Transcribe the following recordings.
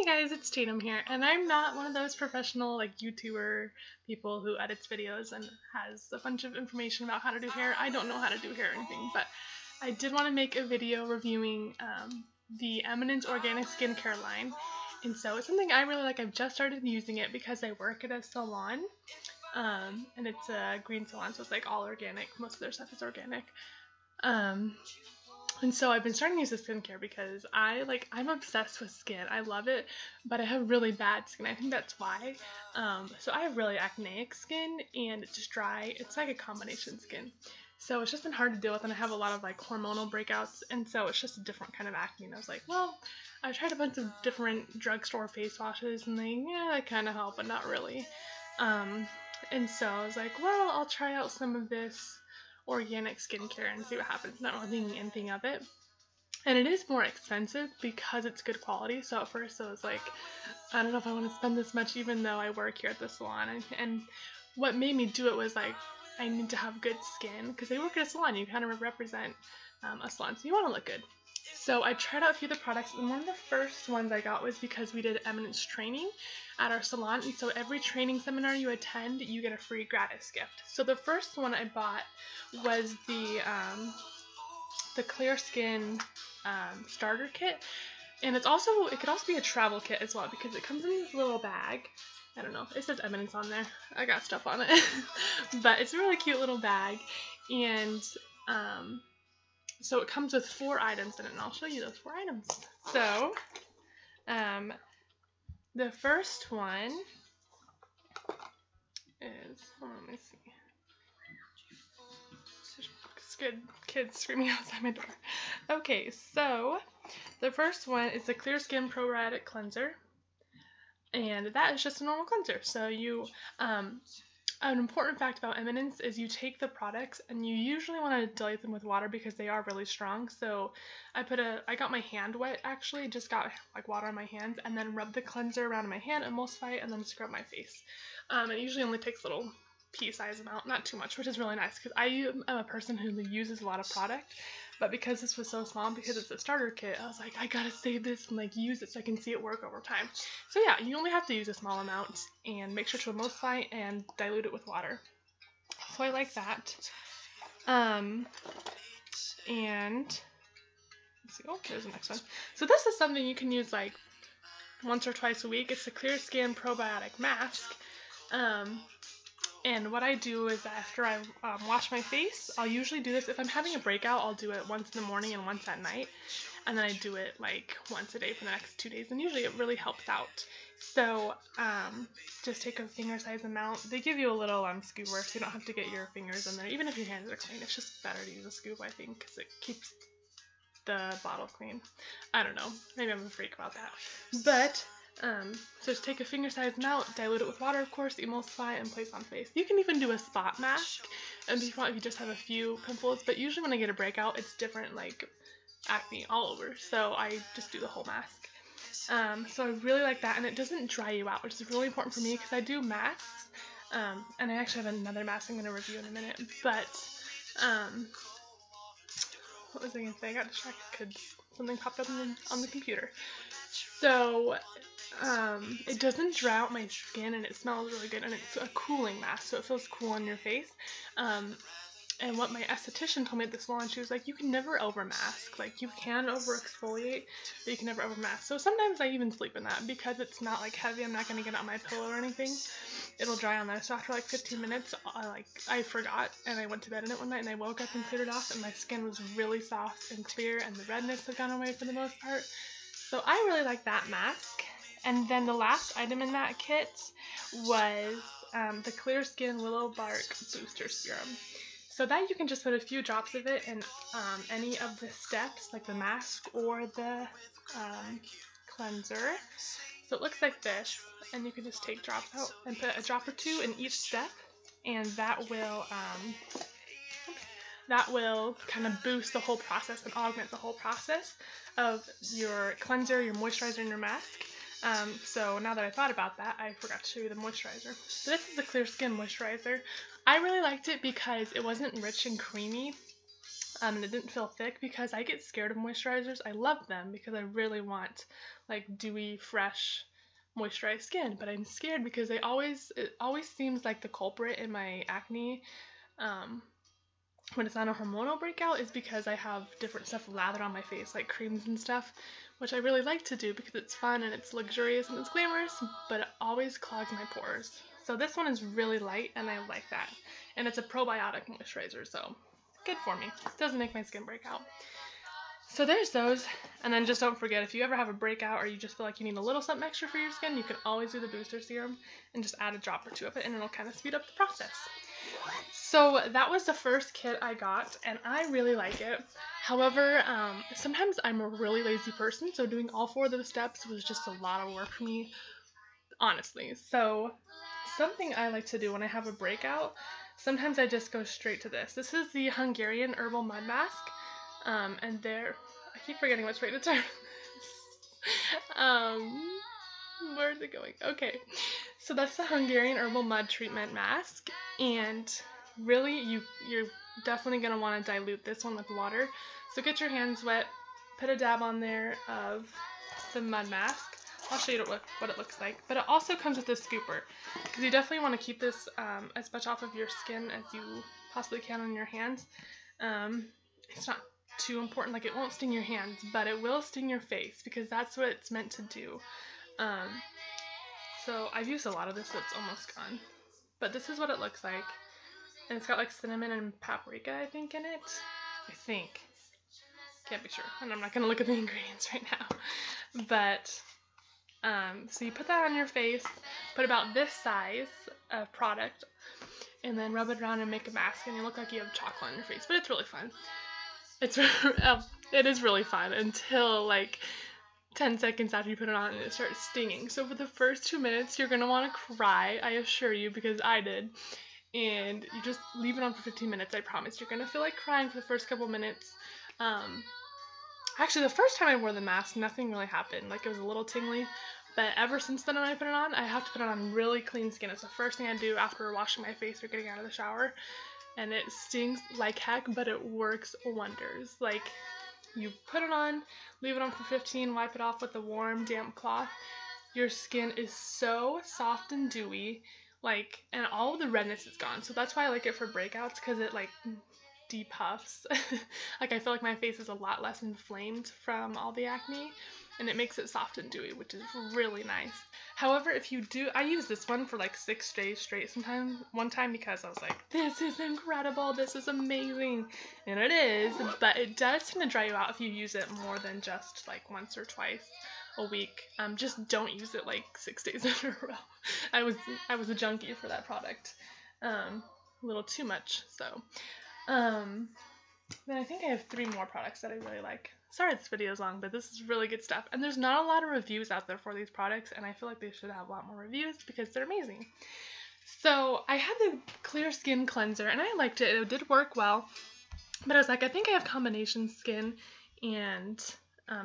Hey guys, it's Tatum here, and I'm not one of those professional YouTuber people who edits videos and has a bunch of information about how to do hair. I don't know how to do hair or anything, but I did want to make a video reviewing the Eminence Organic Skincare line, and so it's something I really like. I've just started using it because I work at a salon, and it's a green salon, so it's all organic. Most of their stuff is organic. And so I've been starting to use this skincare because I'm obsessed with skin. I love it, but I have really bad skin. I think that's why. So I have really acneic skin and it's just dry. It's like a combination skin. So it's just been hard to deal with, and I have a lot of hormonal breakouts, and so it's just a different kind of acne. And I was like, well, I've tried a bunch of different drugstore face washes and they kind of help, but not really. And so I was like, well, I'll try out some of this organic skincare and see what happens. Not really thinking anything of it, and it is more expensive because it's good quality. So at first I was like, I don't know if I want to spend this much, even though I work here at the salon. And what made me do it was I need to have good skin because they work at a salon. You kind of represent a salon, so you want to look good. So I tried out a few of the products, and one of the first ones I got was because we did Eminence training at our salon, and so every training seminar you attend, you get a free gratis gift. So the first one I bought was the Clear Skin starter kit, and it could also be a travel kit as well because it comes in this little bag. I don't know, it says Eminence on there. I got stuff on it, but it's a really cute little bag, and so it comes with 4 items in it, and I'll show you those 4 items. So, the first one is, hold on, let me see. There's good kids screaming outside my door. Okay, so the first one is the Clear Skin Probiotic Cleanser, and that is just a normal cleanser. So you, an important fact about Eminence is you take the products and you usually want to dilute them with water because they are really strong. So I got my hand wet actually, just got water on my hands, and then rub the cleanser around my hand, emulsify it, and then scrub my face. It usually only takes a little pea-sized amount, not too much, which is really nice because I am a person who uses a lot of product. But because this was so small, because it's a starter kit, I was like, I gotta save this and use it so I can see it work over time. So yeah, you only have to use a small amount and make sure to emulsify and dilute it with water. So I like that. And let's see, oh, there's the next one. So this is something you can use once or twice a week. It's the Clear Skin Probiotic Mask. And what I do is after I wash my face, I'll usually do this. If I'm having a breakout, I'll do it once in the morning and once at night. And then I do it once a day for the next 2 days. And usually it really helps out. So just take a finger-sized amount. They give you a little scuba, so you don't have to get your fingers in there. Even if your hands are clean, it's just better to use a scuba, I think, because it keeps the bottle clean. I don't know. Maybe I'm a freak about that. But so just take a finger-sized amount, dilute it with water, of course, emulsify, and place on face. You can even do a spot mask, and if you just have a few pimples, but usually when I get a breakout, it's different, acne all over, so I just do the whole mask. So I really like that, and it doesn't dry you out, which is really important for me, because I do masks, and I actually have another mask I'm going to review in a minute, but, what was I going to say? I got distracted because something popped up on the computer. So, it doesn't dry out my skin, and it smells really good, and it's a cooling mask, so it feels cool on your face. And what my esthetician told me at the salon, she was like, you can never over-mask. You can over-exfoliate, but you can never over-mask. So sometimes I even sleep in that because it's not, heavy. I'm not going to get out my pillow or anything. It'll dry on there. So after, 15 minutes, I forgot, and I went to bed in it one night, and I woke up and cleared it off, and my skin was really soft and clear, and the redness had gone away for the most part. So I really like that mask. And then the last item in that kit was the Clear Skin Willow Bark Booster Serum. So that you can just put a few drops of it in any of the steps, like the mask or the cleanser. So it looks like this, and you can just take drops out and put a drop or 2 in each step, and that will kind of boost the whole process and augment the whole process of your cleanser, your moisturizer, and your mask. So now that I thought about that, I forgot to show you the moisturizer. So this is the Clear Skin Moisturizer. I really liked it because it wasn't rich and creamy. and it didn't feel thick because I get scared of moisturizers. I love them because I really want like dewy, fresh, moisturized skin, but I'm scared because it always seems like the culprit in my acne, um, when it's not a hormonal breakout, is because I have different stuff lathered on my face, like creams and stuff, which I really like to do because it's fun and it's luxurious and it's glamorous, but it always clogs my pores. So this one is really light and I like that. And it's a probiotic moisturizer, so good for me. It doesn't make my skin break out. So there's those. And then just don't forget, if you ever have a breakout or you just feel like you need a little something extra for your skin, you can always do the booster serum and just add a drop or two of it and it'll kind of speed up the process. So that was the first kit I got and I really like it. However, sometimes I'm a really lazy person, so doing all 4 of those steps was just a lot of work for me, honestly. So something I like to do when I have a breakout, sometimes I just go straight to this. This is the Hungarian Herbal Mud Mask, and I keep forgetting what's right to term. Where is it going? Okay, so that's the Hungarian Herbal Mud Treatment Mask, and really you're definitely going to want to dilute this one with water. So get your hands wet, put a dab on there of the mud mask. I'll show you what it looks like. But it also comes with a scooper, because you definitely want to keep this as much off of your skin as you possibly can on your hands. It's not too important, like it won't sting your hands, but it will sting your face, because that's what it's meant to do. So I've used a lot of this, so it's almost gone. But this is what it looks like. And it's got like cinnamon and paprika, I think, in it. I think. Can't be sure. And I'm not going to look at the ingredients right now. But, so you put that on your face, put about this size of product, and then rub it around and make a mask, and you look like you have chocolate on your face. But it's really fun. It is really fun until like 10 seconds after you put it on and it starts stinging. So for the first 2 minutes, you're going to want to cry, I assure you, because I did. And you just leave it on for 15 minutes, I promise. You're going to feel like crying for the first couple minutes. Actually, the first time I wore the mask, nothing really happened. Like, it was a little tingly. But ever since then, when I put it on, I have to put it on really clean skin. It's the first thing I do after washing my face or getting out of the shower. And it stings like heck, but it works wonders. Like, you put it on, leave it on for 15, wipe it off with a warm, damp cloth. Your skin is so soft and dewy. Like, and all of the redness is gone. So that's why I like it for breakouts, because it like depuffs. Like, I feel like my face is a lot less inflamed from all the acne, and it makes it soft and dewy, which is really nice. However, if you do, I use this one for like 6 days straight one time, because I was like, this is incredible, this is amazing, and it is, but it does tend to dry you out if you use it more than just like once or twice a week. Just don't use it like 6 days in a row. I was a junkie for that product, a little too much. So then I think I have 3 more products that I really like. Sorry this video is long, but this is really good stuff, and there's not a lot of reviews out there for these products, and I feel like they should have a lot more reviews because they're amazing. So I had the Clear Skin Cleanser, and I liked it. It did work well, but I was like, I think I have combination skin, and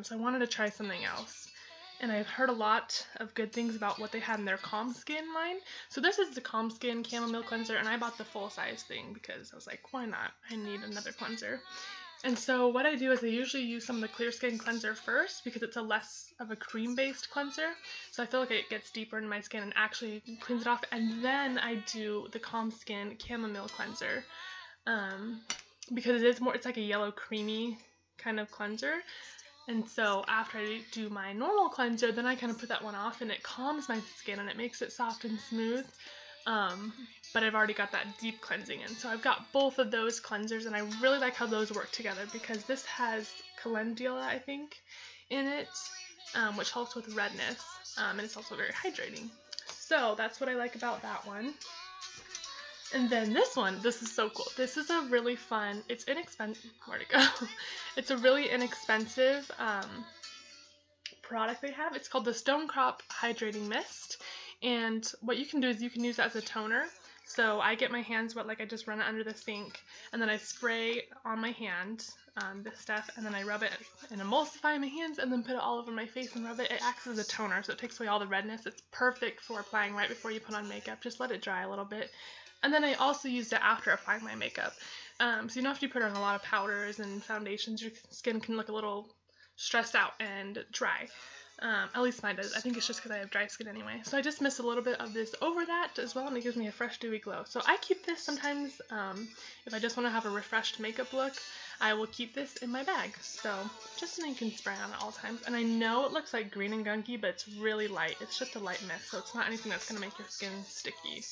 so I wanted to try something else. And I've heard a lot of good things about what they had in their Calm Skin line. So this is the Calm Skin Chamomile Cleanser, and I bought the full-size thing because I was like, why not? I need another cleanser. And so what I do is I usually use some of the Clear Skin Cleanser first, because it's a less of a cream-based cleanser. So I feel like it gets deeper in my skin and actually cleans it off. And then I do the Calm Skin Chamomile Cleanser, because it's like a yellow creamy kind of cleanser. And so after I do my normal cleanser, then I kind of put that one off, and it calms my skin and it makes it soft and smooth. But I've already got that deep cleansing in. So I've got both of those cleansers, and I really like how those work together, because this has calendula, I think, in it, which helps with redness, and it's also very hydrating. So that's what I like about that one. And then this one, this is so cool. This is a really fun, it's inexpensive, where'd it go? It's a really inexpensive product they have. It's called the Stone Crop Hydrating Mist. And what you can do is you can use that as a toner. So I get my hands wet, like I just run it under the sink, and then I spray on my hand this stuff, and then I rub it and emulsify my hands, and then put it all over my face and rub it. It acts as a toner, so it takes away all the redness. It's perfect for applying right before you put on makeup. Just let it dry a little bit. And then I also used it after applying my makeup. So you know, after you put on a lot of powders and foundations, your skin can look a little stressed out and dry. At least mine does. I think it's just because I have dry skin anyway. So I just mix a little bit of this over that as well, and it gives me a fresh, dewy glow. So I keep this sometimes if I just want to have a refreshed makeup look. I will keep this in my bag, so just so you can spray on at all times. And I know it looks like green and gunky, but it's really light. It's just a light mist, so it's not anything that's going to make your skin sticky.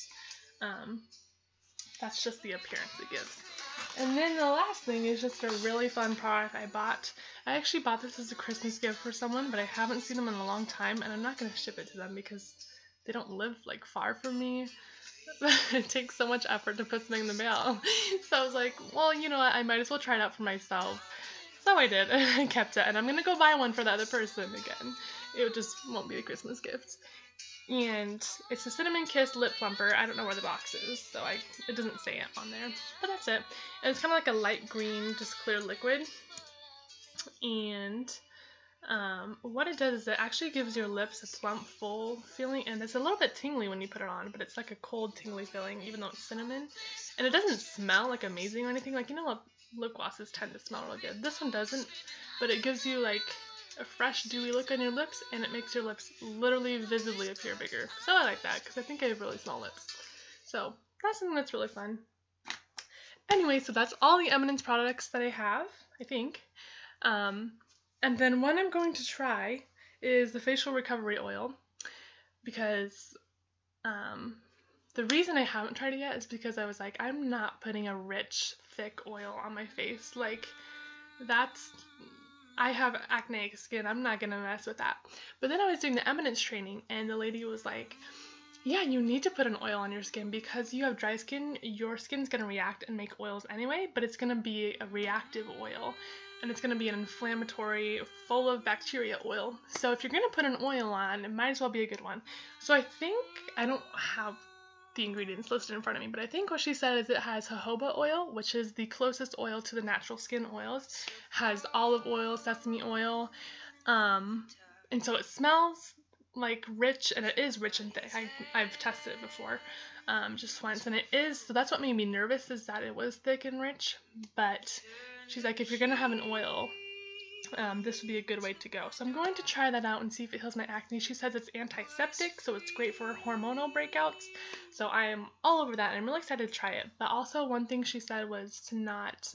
That's just the appearance it gives. And then the last thing is just a really fun product I bought. I actually bought this as a Christmas gift for someone, but I haven't seen them in a long time, and I'm not going to ship it to them because they don't live like far from me. It takes so much effort to put something in the mail. So I was like, well, you know what, I might as well try it out for myself. So I did, and I kept it, and I'm going to go buy one for the other person again. It just won't be a Christmas gift. And it's a Cinnamon Kiss Lip Plumper. I don't know where the box is, so it doesn't say it on there. But that's it. And it's kind of like a light green, just clear liquid. And what it does is it actually gives your lips a plump, full feeling, and it's a little bit tingly when you put it on, but it's like a cold, tingly feeling, even though it's cinnamon. And it doesn't smell like amazing or anything. Like, you know, lip glosses tend to smell really good. This one doesn't, but it gives you like a fresh, dewy look on your lips, and it makes your lips literally visibly appear bigger. So I like that because I think I have really small lips. So that's something that's really fun. Anyway, so that's all the Eminence products that I have, I think. And then one I'm going to try is the facial recovery oil, because the reason I haven't tried it yet is because I was like, I'm not putting a rich, thick oil on my face. Like, I have acneic skin, I'm not gonna mess with that. But then I was doing the Eminence training, and the lady was like, yeah, you need to put an oil on your skin because you have dry skin. Your skin's gonna react and make oils anyway, but it's gonna be a reactive oil, and it's gonna be an inflammatory, full of bacteria oil. So if you're gonna put an oil on, it might as well be a good one. So I think, I don't have the ingredients listed in front of me, but I think what she said is it has jojoba oil, which is the closest oil to the natural skin oils, has olive oil, sesame oil, and so it smells like rich, and it is rich and thick. I've tested it before, just once, and it is, so that's what made me nervous, is that it was thick and rich. But she's like, if you're gonna have an oil, this would be a good way to go. So I'm going to try that out and see if it heals my acne. She says it's antiseptic, so it's great for hormonal breakouts. So I am all over that, and I'm really excited to try it. But also, one thing she said was to not,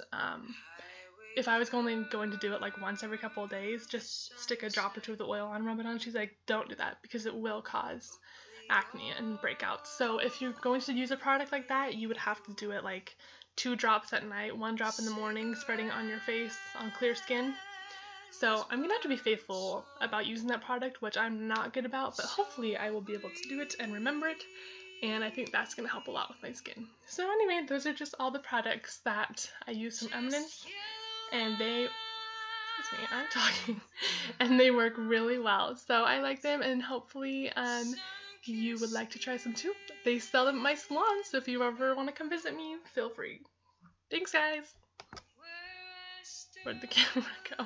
if I was only going to do it like once every couple of days, just stick a drop or two of the oil on, rub it on. She's like, don't do that because it will cause acne and breakouts. So if you're going to use a product like that, you would have to do it like 2 drops at night, 1 drop in the morning, spreading it on your face on clear skin. So I'm going to have to be faithful about using that product, which I'm not good about, but hopefully I will be able to do it and remember it, and I think that's going to help a lot with my skin. So anyway, those are just all the products that I use from Eminence, and they, excuse me, I'm talking, and they work really well. So I like them, and hopefully you would like to try some too. They sell them at my salon, so if you ever want to come visit me, feel free. Thanks, guys. Where'd the camera go?